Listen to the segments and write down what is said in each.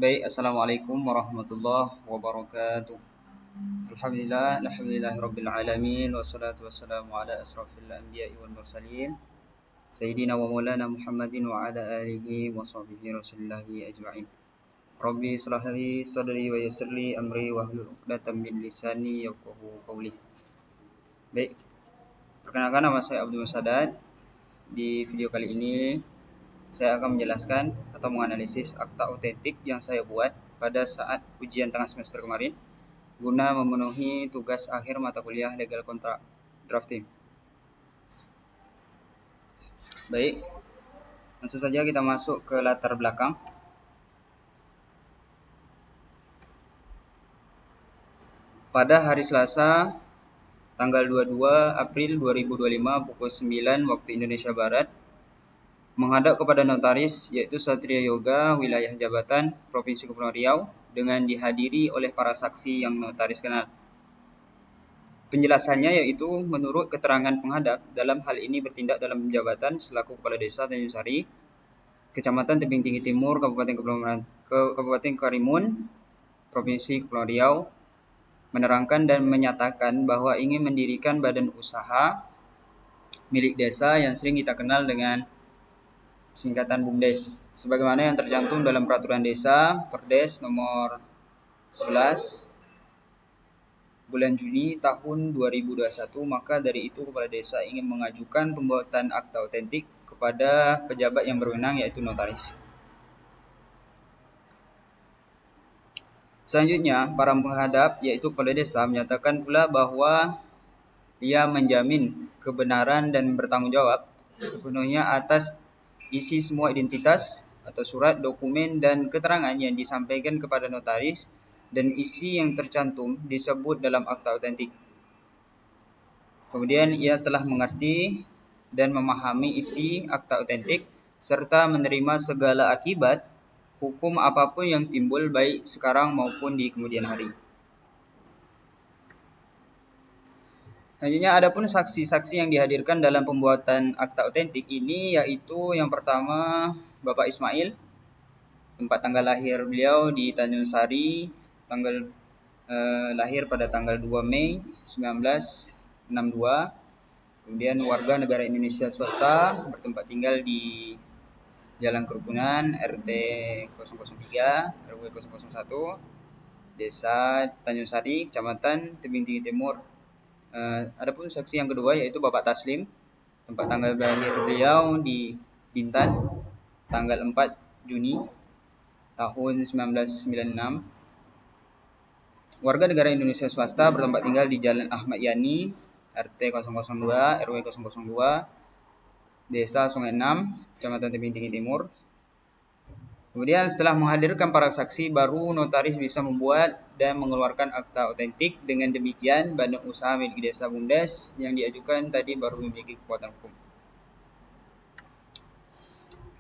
Baik, Assalamualaikum warahmatullahi wabarakatuh. Alhamdulillahirabbil alamin wassalatu wassalamu ala asrofil anbiya'i wal mursalin sayyidina wa maulana Muhammadin wa ala alihi wa sahbihi rasulillahi ajma'in. Rabbi ishrah li sadri wa yassir li amri wa hlul 'uqdatam min lisani yafqahu qawli. Baik, perkenalkan nama saya Abdul Musaddad. Di video kali ini saya akan menjelaskan atau menganalisis akta otentik yang saya buat pada saat ujian tengah semester kemarin guna memenuhi tugas akhir mata kuliah legal contract drafting. Baik, langsung saja kita masuk ke latar belakang. Pada hari Selasa, tanggal 22 April 2025 pukul 9 waktu Indonesia Barat, menghadap kepada notaris yaitu Satria Yoga wilayah jabatan Provinsi Kepulauan Riau dengan dihadiri oleh para saksi yang notaris kenal. Penjelasannya yaitu menurut keterangan penghadap dalam hal ini bertindak dalam jabatan selaku Kepala Desa Tanjung Sari, Kecamatan Tebing Tinggi Timur, Kabupaten Karimun, Provinsi Kepulauan Riau, menerangkan dan menyatakan bahwa ingin mendirikan badan usaha milik desa yang sering kita kenal dengan singkatan BUMDes, sebagaimana yang tercantum dalam Peraturan Desa Perdes nomor 11 bulan Juni tahun 2021. Maka dari itu Kepala Desa ingin mengajukan pembuatan akta otentik kepada pejabat yang berwenang yaitu notaris. Selanjutnya, para penghadap yaitu Kepala Desa menyatakan pula bahwa ia menjamin kebenaran dan bertanggung jawab sepenuhnya atas isi semua identitas atau surat, dokumen, dan keterangan yang disampaikan kepada notaris dan isi yang tercantum disebut dalam akta otentik. Kemudian ia telah mengerti dan memahami isi akta otentik serta menerima segala akibat hukum apapun yang timbul baik sekarang maupun di kemudian hari. Selanjutnya adapun saksi-saksi yang dihadirkan dalam pembuatan akta otentik ini yaitu yang pertama Bapak Ismail, tempat tanggal lahir beliau di Tanjung Sari, lahir pada tanggal 2 Mei 1962. Kemudian warga negara Indonesia swasta, bertempat tinggal di Jalan Kerukunan RT 003 RW 001 Desa Tanjung Sari, Kecamatan Tebing Tinggi Timur. Adapun saksi yang kedua yaitu Bapak Taslim, tempat tanggal lahir beliau di Bintan, tanggal 4 Juni tahun 1996. Warga negara Indonesia swasta, bertempat tinggal di Jalan Ahmad Yani, RT 002 RW 002 Desa Sungai 6, Kecamatan Tebing Tinggi Timur. Kemudian setelah menghadirkan para saksi, baru notaris bisa membuat dan mengeluarkan akta otentik. Dengan demikian, badan usaha milik desa BUMDes yang diajukan tadi baru memiliki kekuatan hukum.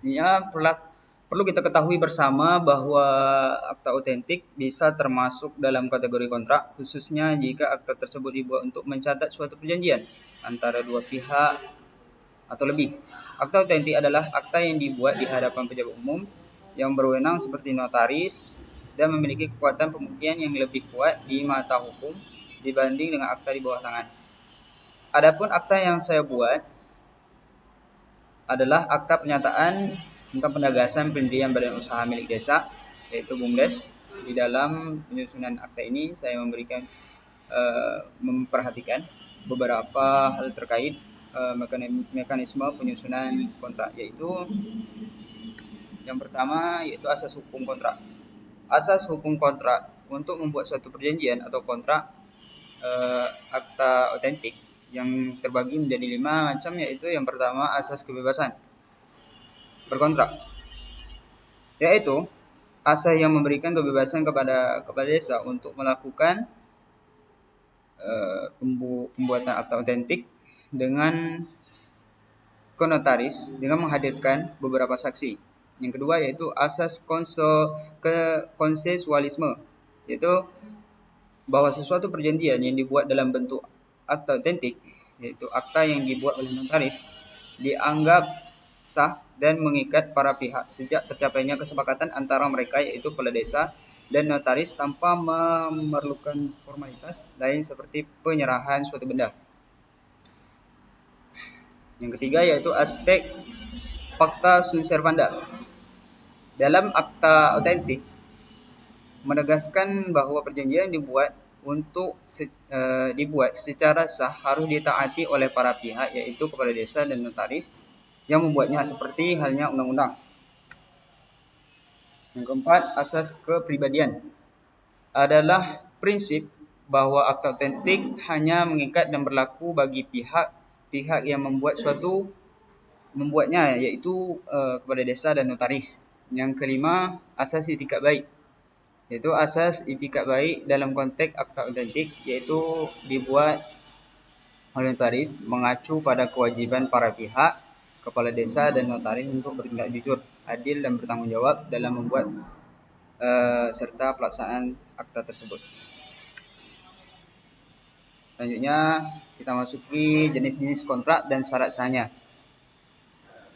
Ya, perlu kita ketahui bersama bahwa akta otentik bisa termasuk dalam kategori kontrak, khususnya jika akta tersebut dibuat untuk mencatat suatu perjanjian antara dua pihak atau lebih. Akta otentik adalah akta yang dibuat di hadapan pejabat umum yang berwenang seperti notaris dan memiliki kekuatan pembuktian yang lebih kuat di mata hukum dibanding dengan akta di bawah tangan. Adapun akta yang saya buat adalah akta pernyataan tentang penegasan pendirian badan usaha milik desa yaitu BUMDes. Di dalam penyusunan akta ini saya memperhatikan beberapa hal terkait mekanisme penyusunan kontrak, yaitu yang pertama yaitu asas hukum kontrak. Asas hukum kontrak untuk membuat suatu perjanjian atau kontrak akta otentik yang terbagi menjadi 5 macam, yaitu yang pertama asas kebebasan berkontrak, yaitu asas yang memberikan kebebasan kepada kepala desa untuk melakukan pembuatan akta otentik dengan notaris dengan menghadirkan beberapa saksi. Yang kedua yaitu asas konsensualisme, yaitu bahwa sesuatu perjanjian yang dibuat dalam bentuk akta otentik, yaitu akta yang dibuat oleh notaris, dianggap sah dan mengikat para pihak sejak tercapainya kesepakatan antara mereka yaitu kepala desa dan notaris tanpa memerlukan formalitas lain seperti penyerahan suatu benda. Yang ketiga yaitu aspek fakta sunt servanda. Dalam akta otentik menegaskan bahwa perjanjian dibuat secara sah harus ditaati oleh para pihak yaitu kepala desa dan notaris yang membuatnya seperti halnya undang-undang. Yang keempat, asas kepribadian adalah prinsip bahwa akta otentik hanya mengikat dan berlaku bagi pihak yang membuatnya yaitu kepala desa dan notaris. Yang kelima, asas itikat baik yaitu asas itikat baik dalam konteks akta otentik yaitu dibuat oleh notaris mengacu pada kewajiban para pihak kepala desa dan notaris untuk bertindak jujur, adil dan bertanggung jawab dalam membuat serta pelaksanaan akta tersebut. Selanjutnya kita masuki jenis-jenis kontrak dan syarat sahnya.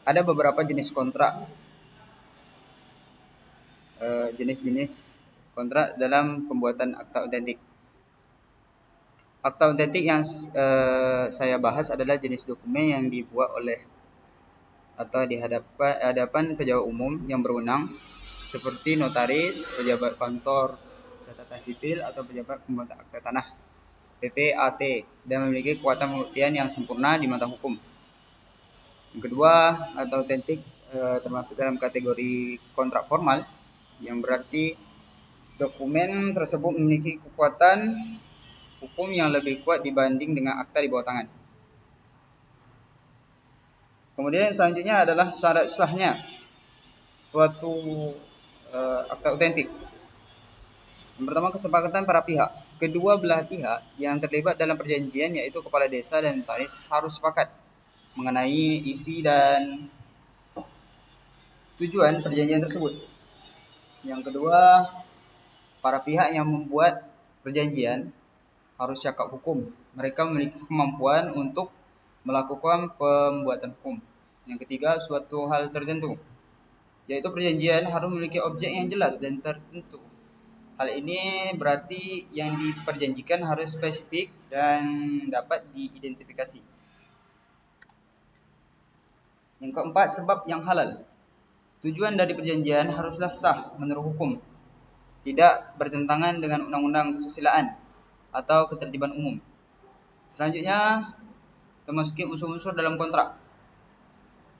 Ada beberapa jenis kontrak, jenis-jenis kontrak dalam pembuatan akta otentik. Akta otentik yang saya bahas adalah jenis dokumen yang dibuat oleh atau di hadapan pejabat umum yang berwenang seperti notaris, pejabat kantor catatan sipil atau pejabat pembuatan akta tanah (PPAT) dan memiliki kekuatan pembuktian yang sempurna di mata hukum. Yang kedua, akta otentik termasuk dalam kategori kontrak formal yang berarti dokumen tersebut memiliki kekuatan hukum yang lebih kuat dibanding dengan akta di bawah tangan. Kemudian selanjutnya adalah syarat sahnya suatu akta otentik. Yang pertama, kesepakatan para pihak. Kedua belah pihak yang terlibat dalam perjanjian yaitu kepala desa dan notaris harus sepakat mengenai isi dan tujuan perjanjian tersebut. Yang kedua, para pihak yang membuat perjanjian harus cakap hukum. Mereka memiliki kemampuan untuk melakukan pembuatan hukum. Yang ketiga, suatu hal tertentu, yaitu perjanjian harus memiliki objek yang jelas dan tertentu. Hal ini berarti yang diperjanjikan harus spesifik dan dapat diidentifikasi. Yang keempat, sebab yang halal. Tujuan dari perjanjian haruslah sah menurut hukum, tidak bertentangan dengan undang-undang kesusilaan atau ketertiban umum. Selanjutnya, memasuki unsur-unsur dalam kontrak.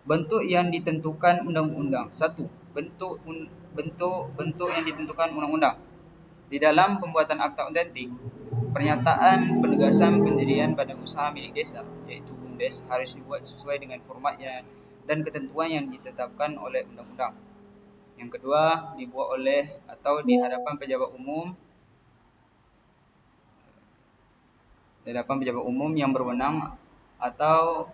Bentuk yang ditentukan undang-undang. 1. Bentuk yang ditentukan undang-undang. Di dalam pembuatan akta otentik, pernyataan penegasan pendirian badan usaha milik desa, yaitu BUMDes, harus dibuat sesuai dengan formatnya dan ketentuan yang ditetapkan oleh undang-undang. Yang kedua, dibuat oleh atau di hadapan pejabat umum yang berwenang atau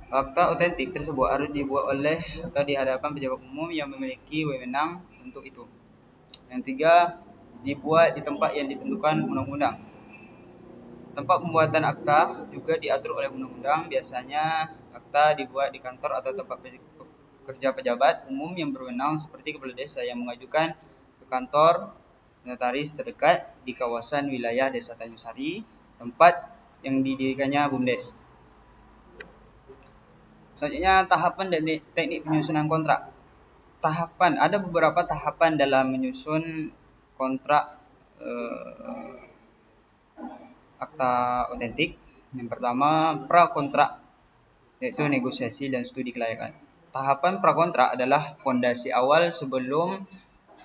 akta otentik tersebut harus dibuat oleh atau di hadapan pejabat umum yang memiliki wewenang untuk itu. Yang tiga, dibuat di tempat yang ditentukan undang-undang. Tempat pembuatan akta juga diatur oleh undang-undang. Biasanya akta dibuat di kantor atau tempat kerja pejabat umum yang berwenang seperti kepala desa yang mengajukan ke kantor notaris terdekat di kawasan wilayah Desa Tanjung Sari, tempat yang didirikannya BUMDes. Selanjutnya, tahapan dan teknik penyusunan kontrak. Ada beberapa tahapan dalam menyusun kontrak akta otentik. Yang pertama, prakontrak, yaitu negosiasi dan studi kelayakan. Tahapan prakontrak adalah fondasi awal sebelum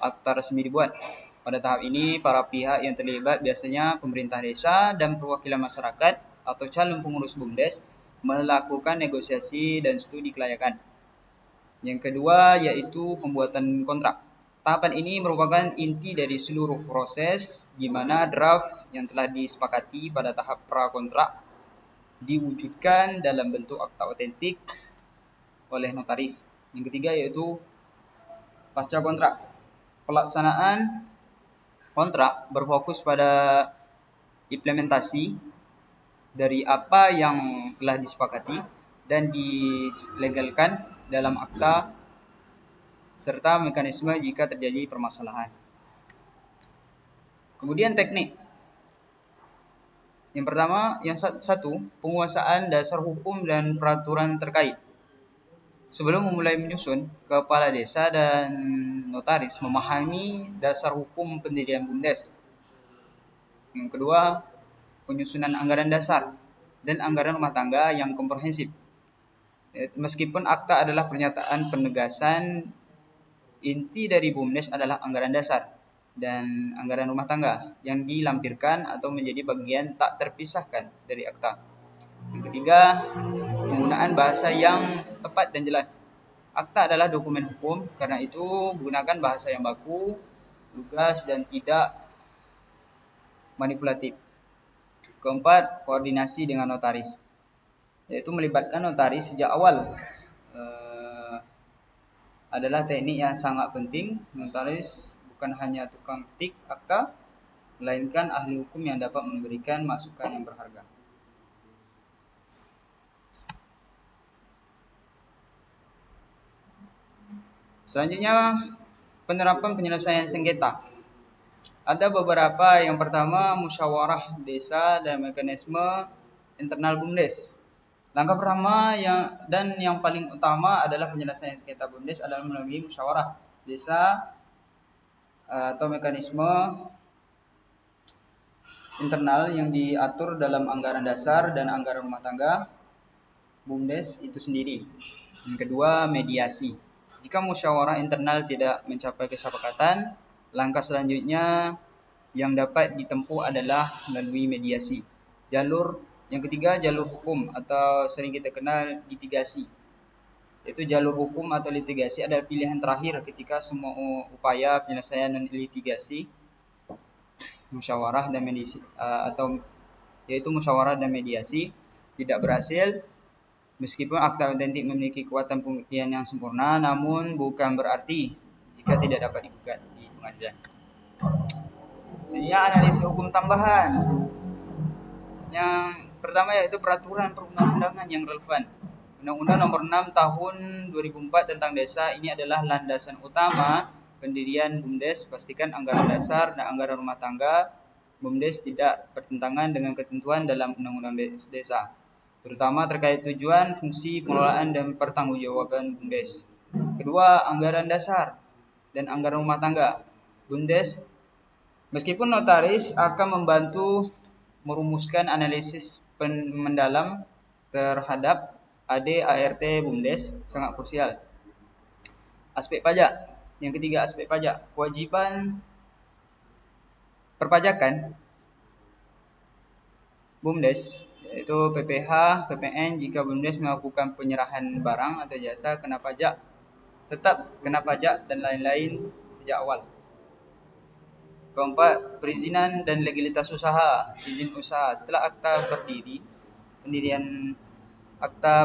akta resmi dibuat. Pada tahap ini, para pihak yang terlibat, biasanya pemerintah desa dan perwakilan masyarakat atau calon pengurus BUMDes, melakukan negosiasi dan studi kelayakan. Yang kedua yaitu pembuatan kontrak. Tahapan ini merupakan inti dari seluruh proses di mana draft yang telah disepakati pada tahap prakontrak diwujudkan dalam bentuk akta otentik oleh notaris. Yang ketiga yaitu pasca kontrak. Pelaksanaan kontrak berfokus pada implementasi dari apa yang telah disepakati dan dilegalkan dalam akta serta mekanisme jika terjadi permasalahan. Kemudian teknik. Yang pertama, yang satu, penguasaan dasar hukum dan peraturan terkait. Sebelum memulai menyusun, kepala desa dan notaris memahami dasar hukum pendirian BUMDes. Yang kedua, penyusunan anggaran dasar dan anggaran rumah tangga yang komprehensif. Meskipun akta adalah pernyataan penegasan, inti dari BUMDes adalah anggaran dasar dan anggaran rumah tangga yang dilampirkan atau menjadi bagian tak terpisahkan dari akta. Yang ketiga, penggunaan bahasa yang tepat dan jelas. Akta adalah dokumen hukum, karena itu gunakan bahasa yang baku, lugas, dan tidak manipulatif. Keempat, koordinasi dengan notaris, yaitu melibatkan notaris sejak awal. Adalah teknik yang sangat penting. Notaris bukan hanya tukang tik akta, melainkan ahli hukum yang dapat memberikan masukan yang berharga. Selanjutnya, penerapan penyelesaian sengketa. Ada beberapa. Yang pertama, musyawarah desa dan mekanisme internal BUMDes. Langkah pertama yang paling utama adalah penyelesaian sengketa BUMDes adalah melalui musyawarah desa atau mekanisme internal yang diatur dalam anggaran dasar dan anggaran rumah tangga BUMDes itu sendiri. Yang kedua, mediasi. Jika musyawarah internal tidak mencapai kesepakatan, langkah selanjutnya yang dapat ditempuh adalah melalui mediasi. Yang ketiga, jalur hukum atau sering kita kenal litigasi. Yaitu jalur hukum atau litigasi adalah pilihan terakhir ketika semua upaya penyelesaian dan litigasi, musyawarah dan mediasi yaitu musyawarah dan mediasi tidak berhasil. Meskipun akta autentik memiliki kekuatan pembuktian yang sempurna, namun bukan berarti jika tidak dapat digugat di pengadilan. Ini analisis hukum tambahan. Yang pertama yaitu peraturan perundang-undangan yang relevan. Undang-Undang Nomor 6 Tahun 2004 tentang Desa ini adalah landasan utama pendirian BUMDes. Pastikan anggaran dasar dan anggaran rumah tangga BUMDes tidak bertentangan dengan ketentuan dalam Undang-Undang Desa, terutama terkait tujuan, fungsi, pengelolaan, dan pertanggungjawaban BUMDes. Kedua, anggaran dasar dan anggaran rumah tangga BUMDes. Meskipun notaris akan membantu merumuskan analisis mendalam terhadap AD/ART BUMDes, sangat krusial. Aspek pajak. Yang ketiga, aspek pajak. Kewajiban perpajakan BUMDes yaitu PPh, PPN jika BUMDes melakukan penyerahan barang atau jasa tetap kena pajak dan lain-lain sejak awal. Keempat, perizinan dan legalitas usaha. Izin usaha. Setelah akta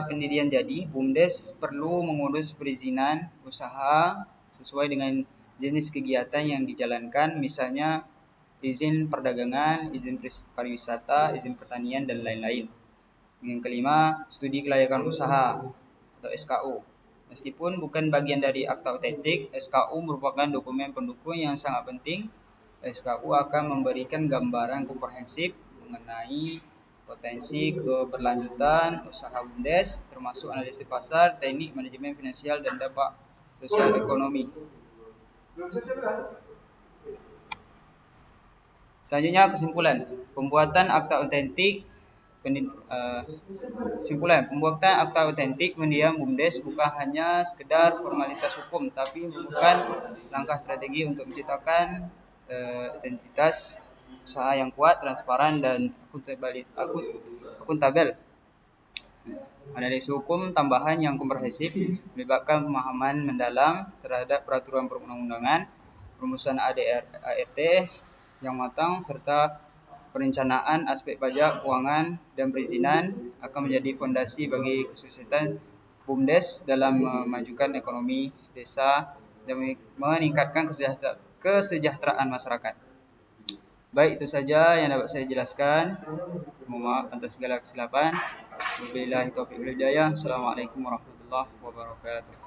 pendirian jadi, BUMDes perlu mengurus perizinan usaha sesuai dengan jenis kegiatan yang dijalankan, misalnya izin perdagangan, izin pariwisata, izin pertanian, dan lain-lain. Yang kelima, studi kelayakan usaha atau SKU. Meskipun bukan bagian dari akta autentik, SKU merupakan dokumen pendukung yang sangat penting. SKU akan memberikan gambaran komprehensif mengenai potensi keberlanjutan usaha BUMDes, termasuk analisis pasar, teknik, manajemen finansial, dan dampak sosial ekonomi. Selanjutnya, kesimpulan. Pembuatan akta autentik pendirian BUMDes bukan hanya sekedar formalitas hukum, tapi merupakan langkah strategi untuk menciptakan identitas usaha yang kuat, transparan, dan akuntabel. Analisis hukum tambahan yang komprehensif melibatkan pemahaman mendalam terhadap peraturan perundang-undangan, perumusan AD/ART yang matang, serta perencanaan aspek pajak, keuangan, dan perizinan akan menjadi fondasi bagi kesuksesan BUMDes dalam memajukan ekonomi desa dan meningkatkan kesejahteraan masyarakat. Baik, itu saja yang dapat saya jelaskan. Mohon maaf atas segala kesilapan. Wabillahi taufiq wal hidayah. Assalamualaikum warahmatullahi wabarakatuh.